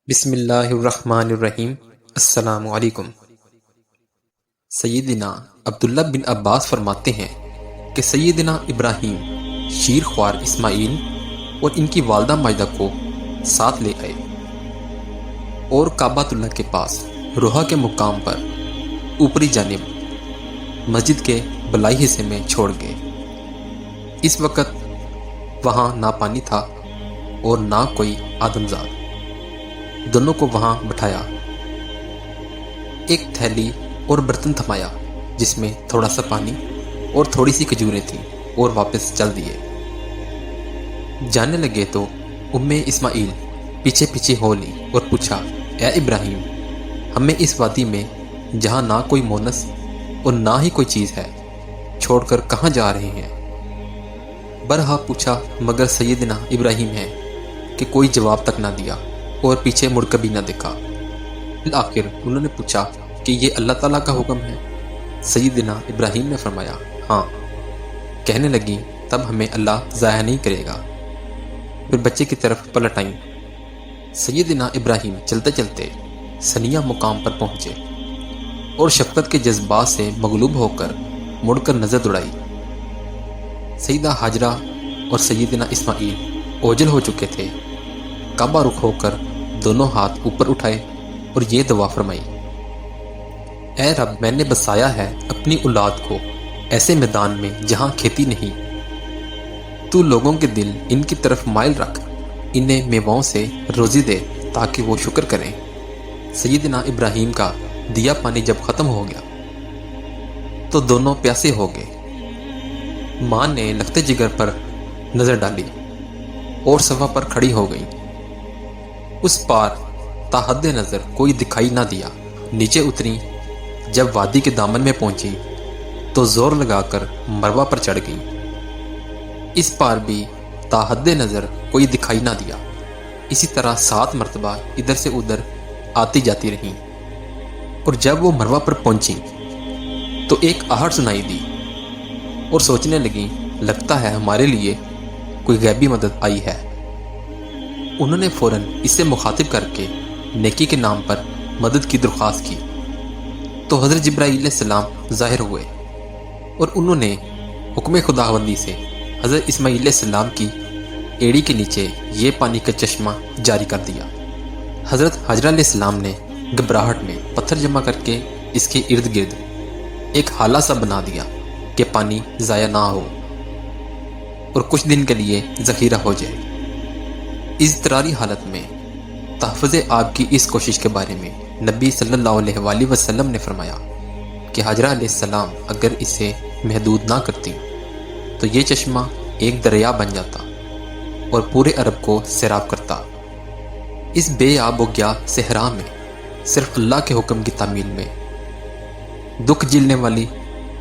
بسم اللہ الرحمن الرحیم۔ السلام علیکم۔ سیدنا عبداللہ بن عباس فرماتے ہیں کہ سیدنا ابراہیم شیر خوار اسماعیل اور ان کی والدہ ماجدہ کو ساتھ لے آئے اور کعبۃ اللہ کے پاس روحا کے مقام پر اوپری جانب مسجد کے بلائی حصے میں چھوڑ گئے۔ اس وقت وہاں نہ پانی تھا اور نہ کوئی آدمزاد۔ دونوں کو وہاں بٹھایا، ایک تھیلی اور برتن تھمایا جس میں تھوڑا سا پانی اور تھوڑی سی کھجوریں تھیں، اور واپس چل دیے۔ جانے لگے تو اسماعیل پیچھے پیچھے ہو لی اور پوچھا، اے ابراہیم، ہمیں اس وادی میں جہاں نہ کوئی مونس اور نہ ہی کوئی چیز ہے چھوڑ کر کہاں جا رہے ہیں؟ برہا پوچھا مگر سیدنا ابراہیم ہے کہ کوئی جواب تک نہ دیا اور پیچھے مڑ کبھی نہ دیکھا۔ بالآخر انہوں نے پوچھا کہ یہ اللہ تعالیٰ کا حکم ہے؟ سیدنا ابراہیم نے فرمایا، ہاں۔ کہنے لگی، تب ہمیں اللہ ضائع نہیں کرے گا۔ پھر بچے کی طرف پلٹ آئیں۔ سیدنا ابراہیم چلتے چلتے ثنیہ مقام پر پہنچے اور شفقت کے جذبات سے مغلوب ہو کر مڑ کر نظر دوڑائی۔ سیدہ ہاجرہ اور سیدنا اسماعیل اوجھل ہو چکے تھے۔ کعبہ رخ ہو کر دونوں ہاتھ اوپر اٹھائے اور یہ دعا فرمائی، اے رب، میں نے بسایا ہے اپنی اولاد کو ایسے میدان میں جہاں کھیتی نہیں۔ تو لوگوں کے دل ان کی طرف مائل رکھ، انہیں میووں سے روزی دے تاکہ وہ شکر کریں۔ سیدنا ابراہیم کا دیا پانی جب ختم ہو گیا تو دونوں پیاسے ہو گئے۔ ماں نے لختے جگر پر نظر ڈالی اور صفا پر کھڑی ہو گئی۔ اس پار تا حد نظر کوئی دکھائی نہ دیا۔ نیچے اتری، جب وادی کے دامن میں پہنچی تو زور لگا کر مروہ پر چڑھ گئی۔ اس پار بھی تا حد نظر کوئی دکھائی نہ دیا۔ اسی طرح 7 مرتبہ ادھر سے ادھر آتی جاتی رہیں، اور جب وہ مروہ پر پہنچی تو ایک آہٹ سنائی دی اور سوچنے لگی، لگتا ہے ہمارے لیے کوئی غیبی مدد آئی ہے۔ انہوں نے فوراً اسے مخاطب کر کے نیکی کے نام پر مدد کی درخواست کی تو حضرت جبرائیل علیہ السلام ظاہر ہوئے اور انہوں نے حکم خداوندی سے حضرت اسماعیل علیہ السلام کی ایڑی کے نیچے یہ پانی کا چشمہ جاری کر دیا۔ حضرت ہاجرہ علیہ السلام نے گھبراہٹ میں پتھر جمع کر کے اس کے ارد گرد ایک حالہ سا بنا دیا کہ پانی ضائع نہ ہو اور کچھ دن کے لیے ذخیرہ ہو جائے۔ اضطراری حالت میں تحفظ آب کی اس کوشش کے بارے میں نبی صلی اللہ علیہ وآلہ وسلم نے فرمایا کہ ہاجرہ علیہ السلام اگر اسے محدود نہ کرتی تو یہ چشمہ ایک دریا بن جاتا اور پورے عرب کو سیراب کرتا۔ اس بے آب و گیا صحرا میں صرف اللہ کے حکم کی تعمیل میں دکھ جھیلنے والی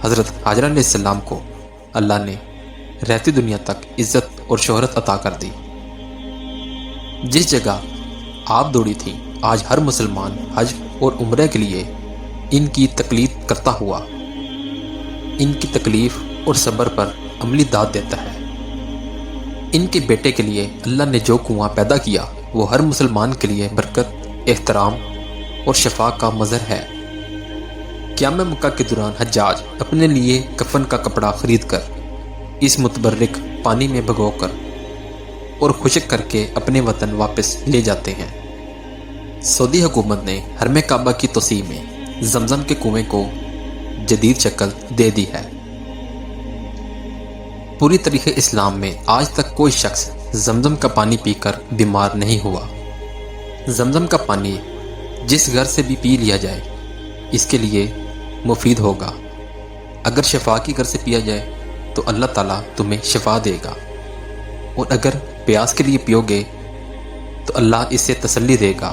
حضرت ہاجرہ علیہ السلام کو اللہ نے رہتی دنیا تک عزت اور شہرت عطا کر دی۔ جس جگہ آپ دوڑی تھی، آج ہر مسلمان حج اور عمرہ کے لیے ان کی تقلید کرتا ہوا ان کی تکلیف اور صبر پر عملی داد دیتا ہے۔ ان کے بیٹے کے لیے اللہ نے جو کنواں پیدا کیا وہ ہر مسلمان کے لیے برکت، احترام اور شفا کا مظہر ہے۔ قیام مکہ کے دوران حجاج اپنے لیے کفن کا کپڑا خرید کر اس متبرک پانی میں بھگو کر اور خشک کر کے اپنے وطن واپس لے جاتے ہیں۔ سعودی حکومت نے حرم کعبہ کی توسیع میں زمزم کے کنویں کو جدید شکل دے دی ہے۔ پوری تاریخ اسلام میں آج تک کوئی شخص زمزم کا پانی پی کر بیمار نہیں ہوا۔ زمزم کا پانی جس گھر سے بھی پی لیا جائے اس کے لیے مفید ہوگا۔ اگر شفا کی گھر سے پیا جائے تو اللہ تعالیٰ تمہیں شفا دے گا، اور اگر پیاس کے لیے پیو گے تو اللہ اس سے تسلی دے گا،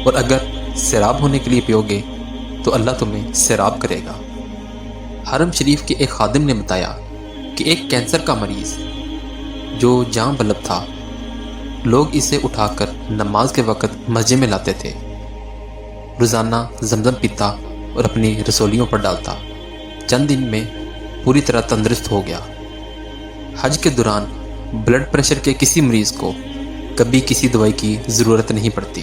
اور اگر سیراب ہونے کے لیے پیو گے تو اللہ تمہیں سیراب کرے گا۔ حرم شریف کے ایک خادم نے بتایا کہ ایک کینسر کا مریض جو جاں بلب تھا، لوگ اسے اٹھا کر نماز کے وقت مسجد میں لاتے تھے، روزانہ زمزم پیتا اور اپنی رسولیوں پر ڈالتا۔ چند دن میں پوری طرح تندرست ہو گیا۔ حج کے دوران بلڈ پریشر کے کسی مریض کو کبھی کسی دوائی کی ضرورت نہیں پڑتی۔